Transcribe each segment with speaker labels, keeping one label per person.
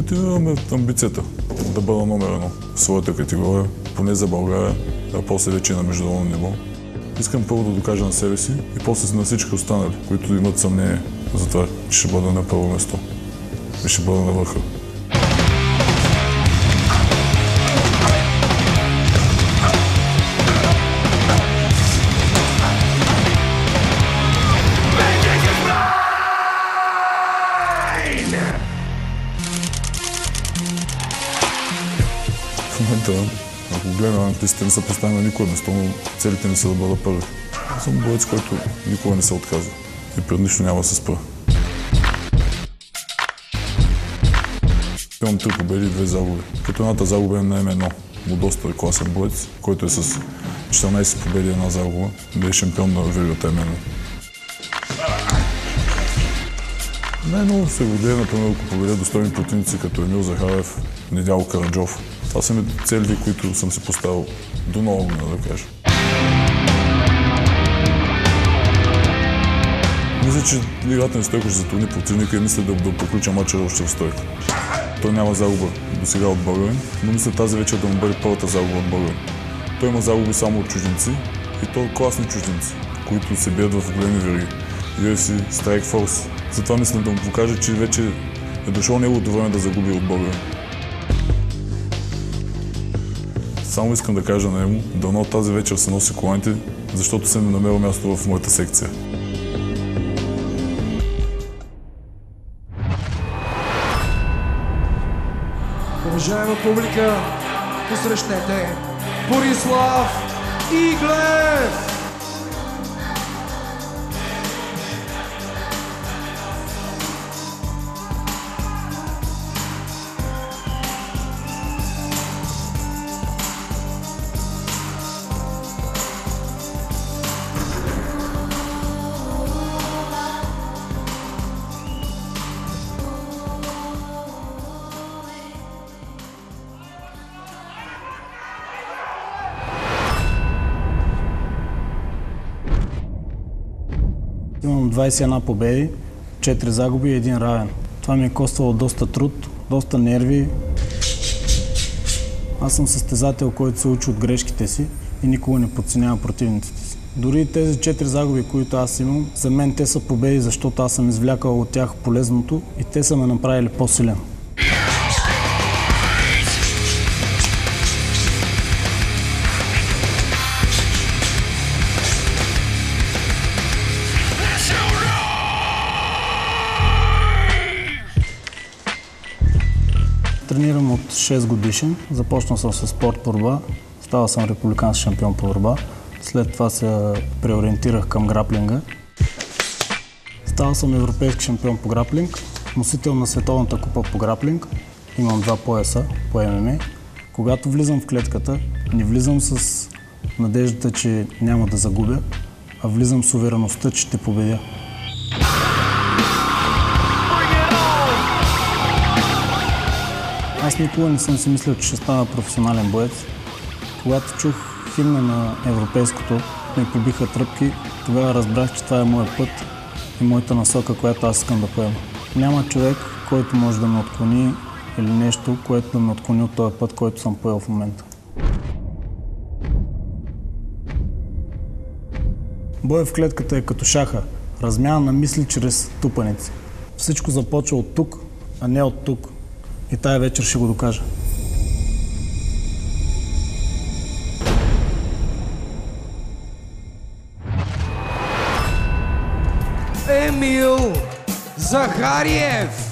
Speaker 1: Култивираме амбицията да бъда номер едно в своята категория, поне за България, а после вече на международно ниво. Искам първо да докажа на себе си и после на всички останали, които имат съмнение за това, че ще бъда на първо место и ще бъда на върха. В момента, ако гледам ранглистите, не са поставени на никое место, но целите ми са да бъда първи. Аз съм боец, който никога не се отказва и пред нищо няма да се спра. Имам 3 победи и 2 загуби. Като едната загуба е на М1, но доста класен боец, който е с 14 победи и 1 загуба, да е шампион на веригата М1. Най-много се гордея, например, ако победя достойни противници като Емил Захарев, Недяло Караджов. Това са ми целите, които съм си поставил до нова година, да кажа. Мисля, че играта на Стойко ще затрудни противника и мисля да приключа мача още в Стойко. Той няма загуба до сега от българин, но мисля тази вечер да му бъде първата загуба от българин. Той има загуби само от чужденци и то класни чужденци, които се бият в големи вериги. UFC, Strike Force. Затова мисля да му покажа, че вече е дошло неговото време да загуби от българин. Само искам да кажа на него, дано тази вечер се носи коланите, защото съм намерил място в моята секция.
Speaker 2: Уважаема публика, посрещнете Борислав Иглев!
Speaker 3: Имам 21 победи, 4 загуби и 1 равен. Това ми е коствало доста труд, доста нерви. Аз съм състезател, който се учи от грешките си и никога не подценява противниците си. Дори тези 4 загуби, които аз имам, за мен те са победи, защото аз съм извлякал от тях полезното и те са ме направили по-силен. Тренирам от 6 годишен. Започнал съм с спорт борба. Ставал съм републикански шампион по борба. След това се преориентирах към граплинга. Ставал съм европейски шампион по граплинг, носител на световната купа по граплинг. Имам 2 пояса по ММА. Когато влизам в клетката, не влизам с надеждата, че няма да загубя, а влизам с увереността, че ще победя. Аз никога не съм си мислил, че ще стана професионален боец. Когато чух химна на европейското, ми побиха тръпки, тогава разбрах, че това е моят път и моята насока, която аз искам да поема. Няма човек, който може да ме отклони или нещо, което да ме отклони от този път, който съм поел в момента. Бой в клетката е като шаха, размяна на мисли чрез тупаници. Всичко започва от тук, а не от тук. И тая вечер ще го докажа.
Speaker 2: Емил Захариев!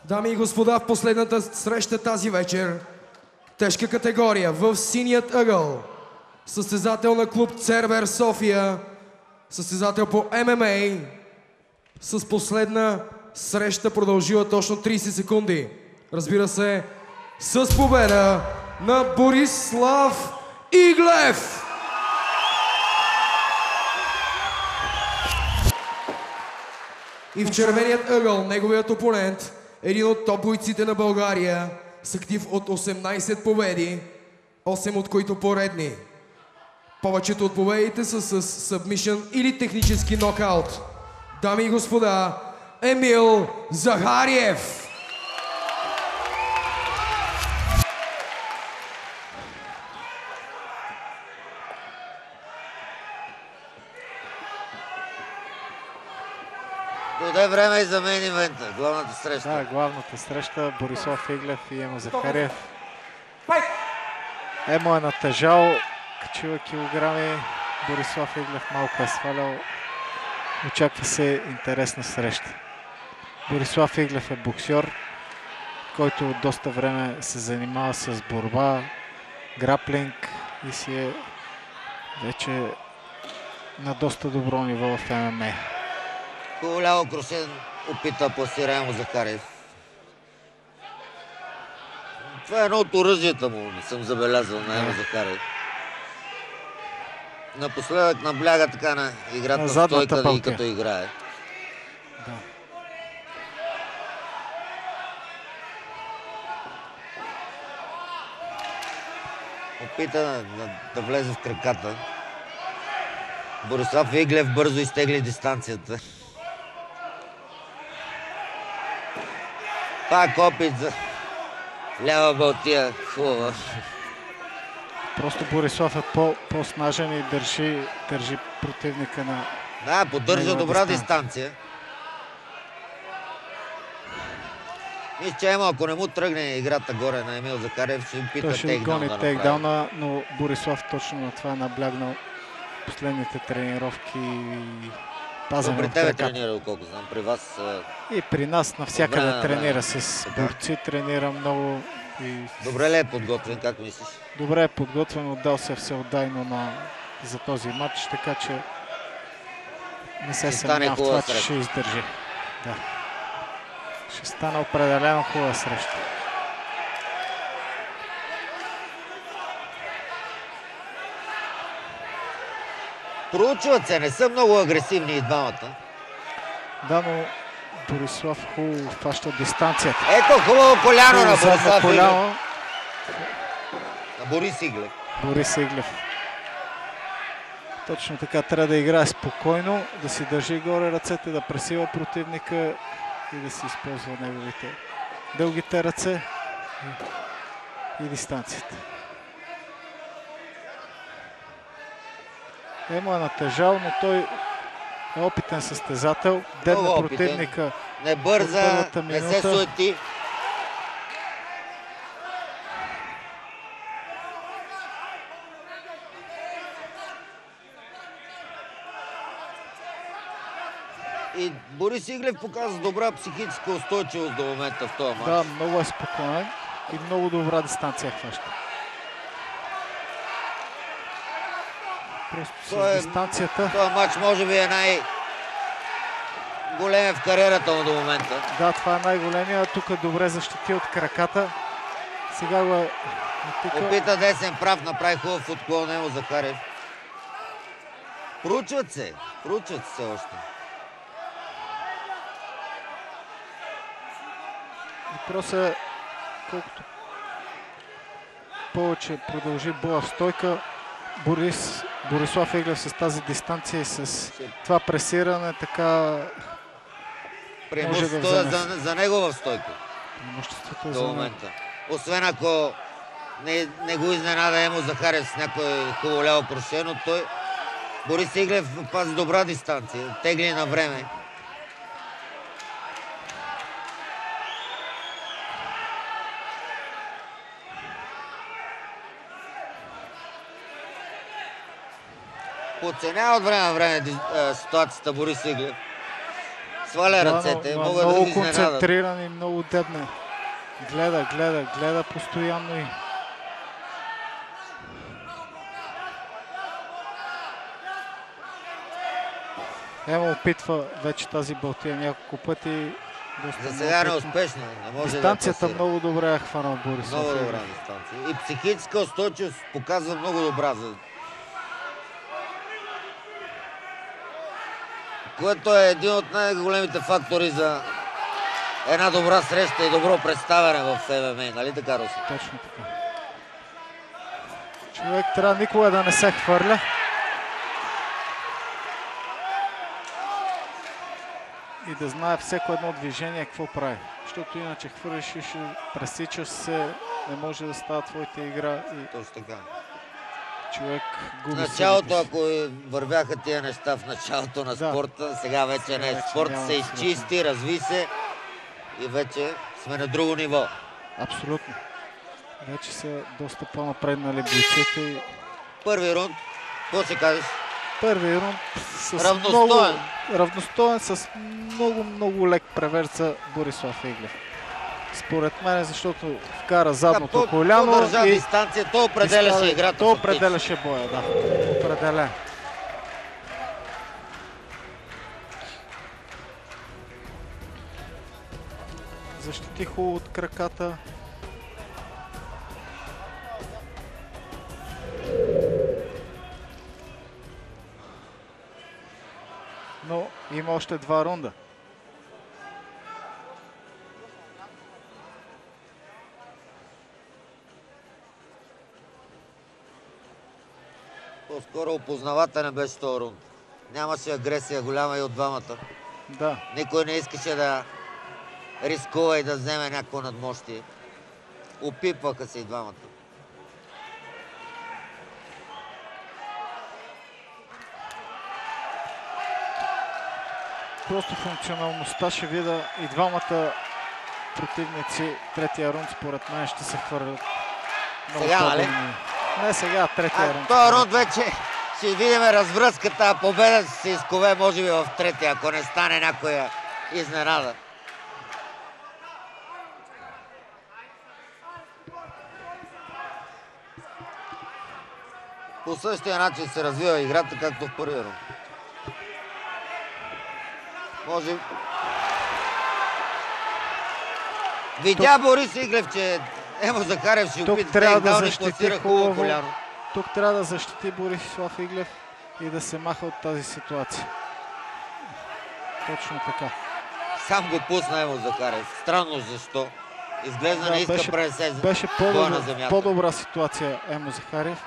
Speaker 2: Дами и господа, в последната среща тази вечер, тежка категория, в синият ъгъл, състезател на клуб Цервер София, състезател по ММА, с последна среща продължила точно 30 секунди. Разбира се, с победа на Борислав Иглев. И в червеният ъгъл неговият опонент, един от топ бойците на България, с актив от 18 победи, 8 от които поредни. Повечето от победите са с сабмишън или технически нокаут. Дами и господа, Емил Захариев!
Speaker 4: Дойде време и за мейн ивента, главната среща.
Speaker 5: Да, главната среща. Борислав Иглев и Емо Захариев. Емо е натежал, качива килограми. Борислав Иглев малко е свалял. Очаква се интересна среща. Борислав Иглев е боксер, който от доста време се занимава с борба, граплинг и си е вече на доста добро ниво в ММА.
Speaker 4: Хубаво ляво крушен опита пласира Емо Захариев. Това е едно от оръжията му, не съм забелязал на Емо Захариев. Напоследък набляга така на играта на стойка и като играе.
Speaker 5: Да.
Speaker 4: Опита да влезе в краката. Борислав Иглев бързо изтегли дистанцията. Пак опит за лява балтия. Хубава.
Speaker 5: Просто Борислав е по-снажен и държи противника на...
Speaker 4: Да, поддържа добра дистанция. Мисля, че Емо, ако не му тръгне играта горе на Емил Захариев, ще опита
Speaker 5: той ще
Speaker 4: тейкдаун
Speaker 5: гони
Speaker 4: да
Speaker 5: тейкдауна, но Борислав точно на това е наблягнал последните тренировки и пазене
Speaker 4: при
Speaker 5: в
Speaker 4: тебе
Speaker 5: краката.
Speaker 4: тренира, колко знам. При вас...
Speaker 5: И при нас навсякъде
Speaker 4: Добре,
Speaker 5: тренира
Speaker 4: да.
Speaker 5: с
Speaker 4: Така.
Speaker 5: борци, тренира много. И...
Speaker 4: Добре ли е подготвен, как мислиш?
Speaker 5: Добре е подготвен, отдал се всеотдайно за този матч, така че не се
Speaker 4: Ще стане
Speaker 5: съмнява в това,
Speaker 4: хубава
Speaker 5: че
Speaker 4: среща.
Speaker 5: ще издържи. Да. Ще стане определено хубава среща.
Speaker 4: Проучват се, не са много агресивни и двамата.
Speaker 5: Да, но Борислав хубаво фаща дистанцията.
Speaker 4: Ето хубаво коляно на
Speaker 5: Задно
Speaker 4: Борислав Иглев.
Speaker 5: коляно.
Speaker 4: На Борис Иглев.
Speaker 5: Борис Иглев. Точно така, трябва да играе спокойно, да си държи горе ръцете, да пресила противника и да си използва неговите дългите ръце и дистанцията. Емо е натежал, но той е опитен състезател. Дебне
Speaker 4: Много опитен.
Speaker 5: противника
Speaker 4: Не
Speaker 5: от
Speaker 4: бърза,
Speaker 5: първата
Speaker 4: не се
Speaker 5: минута.
Speaker 4: суети. И Борис Иглев показва добра психическа устойчивост до момента в този матч.
Speaker 5: Да, много е спокоен и много добра дистанция хваща. Просто с дистанцията.
Speaker 4: Този матч може би е най-големия в кариерата му до момента.
Speaker 5: Да, това е най-големия. Тук е добре защити от краката. Сега го е натикал.
Speaker 4: Опита десен прав, направи хубав отклон Емо Захариев. Проучват се още.
Speaker 5: Въпросът е колкото повече продължи боя в стойка, Борислав Иглев с тази дистанция и с това пресиране така
Speaker 4: Преимуществото
Speaker 5: да
Speaker 4: е
Speaker 5: вземе.
Speaker 4: за него в стойка
Speaker 5: преимуществото е
Speaker 4: до
Speaker 5: за него.
Speaker 4: момента. Освен ако не го изненада Емо Захариев с някой хубаво ляво круше, но той Борис Иглев пази добра дистанция, тегли на време. Подценява от време на време ситуацията Борис Иглев. Сваля ръцете,
Speaker 5: но
Speaker 4: могат да
Speaker 5: много
Speaker 4: ги изненадат.
Speaker 5: концентриран и много дебне. Гледа постоянно и Емо опитва вече тази балтия няколко пъти.
Speaker 4: За сега не успешно. Не може
Speaker 5: Дистанцията
Speaker 4: да я
Speaker 5: много добре е хванал Борислав.
Speaker 4: много добра дистанция. И психическа устойчивост показва много добра. Което е един от най-големите фактори за една добра среща и добро представяне в ММА. Нали така, Руси?
Speaker 5: Точно така. Човек трябва никога да не се хвърля. И да знае всеко едно движение какво прави. Защото иначе хвърляш и ще пресичаш се, не може да става твоята игра и
Speaker 4: Точно така.
Speaker 5: човек
Speaker 4: В
Speaker 5: губи
Speaker 4: началото,
Speaker 5: себе си.
Speaker 4: ако вървяха тия неща в началото на
Speaker 5: Да.
Speaker 4: спорта, сега вече не е.
Speaker 5: вече
Speaker 4: Спорт
Speaker 5: няма
Speaker 4: се
Speaker 5: абсолютно.
Speaker 4: изчисти, разви се и вече сме на друго ниво.
Speaker 5: Абсолютно. Вече са доста по-напреднали бойците и
Speaker 4: Първи рунд, какво ще кажеш?
Speaker 5: първи рунд с
Speaker 4: Равностоен.
Speaker 5: много равностоен, с много лек превес за Борислав Иглев. Според мен, защото вкара задното коляно
Speaker 4: държа
Speaker 5: и
Speaker 4: дистанция, то определяше играта.
Speaker 5: то
Speaker 4: фактически.
Speaker 5: определяше боя, да. Определен. Защити хубаво от краката. Но има още 2 рунда.
Speaker 4: По-скоро опознавателен беше този рунд. Нямаше агресия голяма и от двамата.
Speaker 5: Да.
Speaker 4: Никой не искаше да рискува и да вземе някакво надмощие. Опипваха се и двамата.
Speaker 5: Просто функционалността ще видя и двамата противници. Третия рунд според мен ще се хвърлят. много
Speaker 4: Сега, нали?
Speaker 5: по-големи. Не сега, третия рунд.
Speaker 4: Този рунд вече ще видим развръзката, а победа се изкове може би в третия, ако не стане някоя изненада. По същия начин се развива играта, както в първия рунд. Може... Видя Борис Иглев, че Емо Захарев ще
Speaker 5: Тук
Speaker 4: опита
Speaker 5: трябва да
Speaker 4: тейкдауни,
Speaker 5: защити
Speaker 4: пласира
Speaker 5: хубаво.
Speaker 4: хубаво коляно.
Speaker 5: Тук трябва да защити Борислав Иглев и да се маха от тази ситуация. Точно така.
Speaker 4: Сам го пусна Емо Захарев. Странно защо. Изглежда не иска
Speaker 5: беше,
Speaker 4: пренесе
Speaker 5: беше
Speaker 4: боя на земята.
Speaker 5: по-добра ситуация Емо Захарев.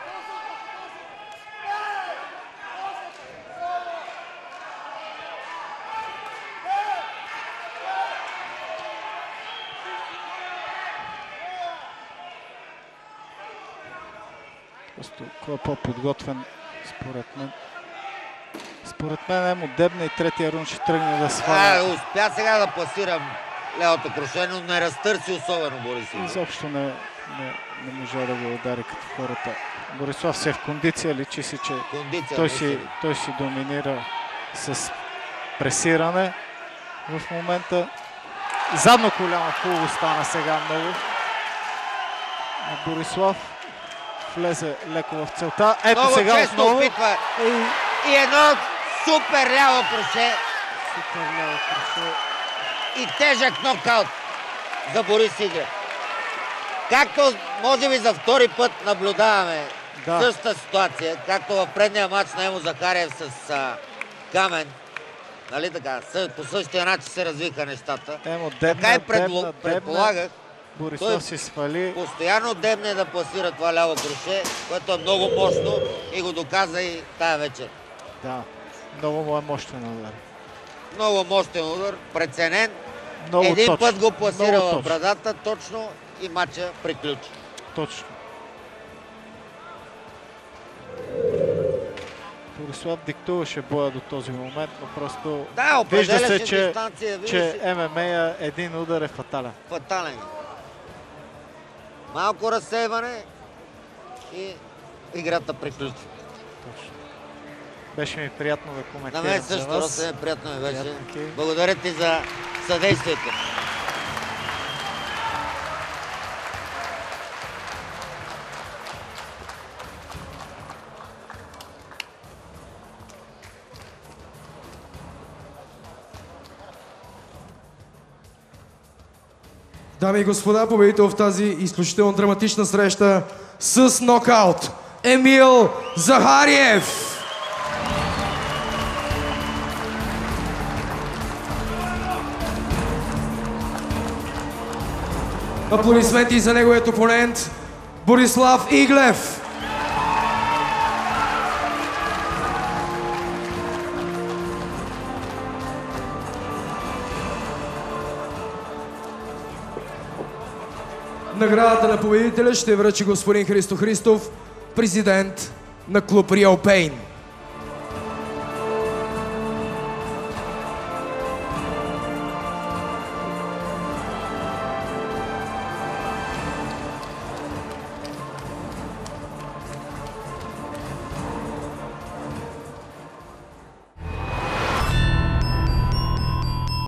Speaker 5: Просто кой е по-подготвен според мен. Според мен Емо дебна и третия рунд ще тръгне да сваля.
Speaker 4: Успя сега да пласира левото кроше, но не разтърси особено Борис Иглев.
Speaker 5: Изобщо не можа да го удари като хората. Борислав се е в кондиция, личи си, че
Speaker 4: Кондиция.
Speaker 5: той си доминира с пресиране в момента. Задно коляно хубаво стана сега много. Борислав влезе леко в целта. Ето
Speaker 4: Много
Speaker 5: сега
Speaker 4: често
Speaker 5: отново.
Speaker 4: опитва.
Speaker 5: И
Speaker 4: И едно супер ляво кроше
Speaker 5: супер ляво кроше.
Speaker 4: и тежък нокаут за Борис Иглев. Както може би за втори път наблюдаваме
Speaker 5: Да.
Speaker 4: същата ситуация, както в предния матч на Емо Захарев с Камен. Нали така? По същия начин се развиха нещата.
Speaker 5: Емо
Speaker 4: Така и
Speaker 5: дебна.
Speaker 4: предполагах,
Speaker 5: Борислав
Speaker 4: той
Speaker 5: си свали.
Speaker 4: постоянно дебне да пласира това ляво кроше, което е много мощно и го доказа и тая вечер.
Speaker 5: Да, много му е мощен удар.
Speaker 4: Много мощен удар, преценен.
Speaker 5: Много
Speaker 4: Един
Speaker 5: точно.
Speaker 4: път го пласира
Speaker 5: Много
Speaker 4: в
Speaker 5: точно.
Speaker 4: брадата точно и матча приключи.
Speaker 5: Точно. Борислав диктуваше боя до този момент, но просто
Speaker 4: Да,
Speaker 5: вижда
Speaker 4: определяше
Speaker 5: се, че,
Speaker 4: дистанция,
Speaker 5: че ММА един удар е фатален.
Speaker 4: фатален. Малко разсейване и играта приключи.
Speaker 5: Точно. Беше ми приятно да
Speaker 4: На
Speaker 5: коментирам
Speaker 4: мен
Speaker 5: за
Speaker 4: също,
Speaker 5: вас.
Speaker 4: Росен, приятно ми беше.
Speaker 5: Приятно ти.
Speaker 4: Благодаря ти за съдействието.
Speaker 2: Дами и господа, победител в тази изключително драматична среща с нокаут Емил Захариев. Аплодисменти за неговият опонент Борислав Иглев. Наградата на победителя ще връчи господин Христо Христов, президент на клуб Real Pain.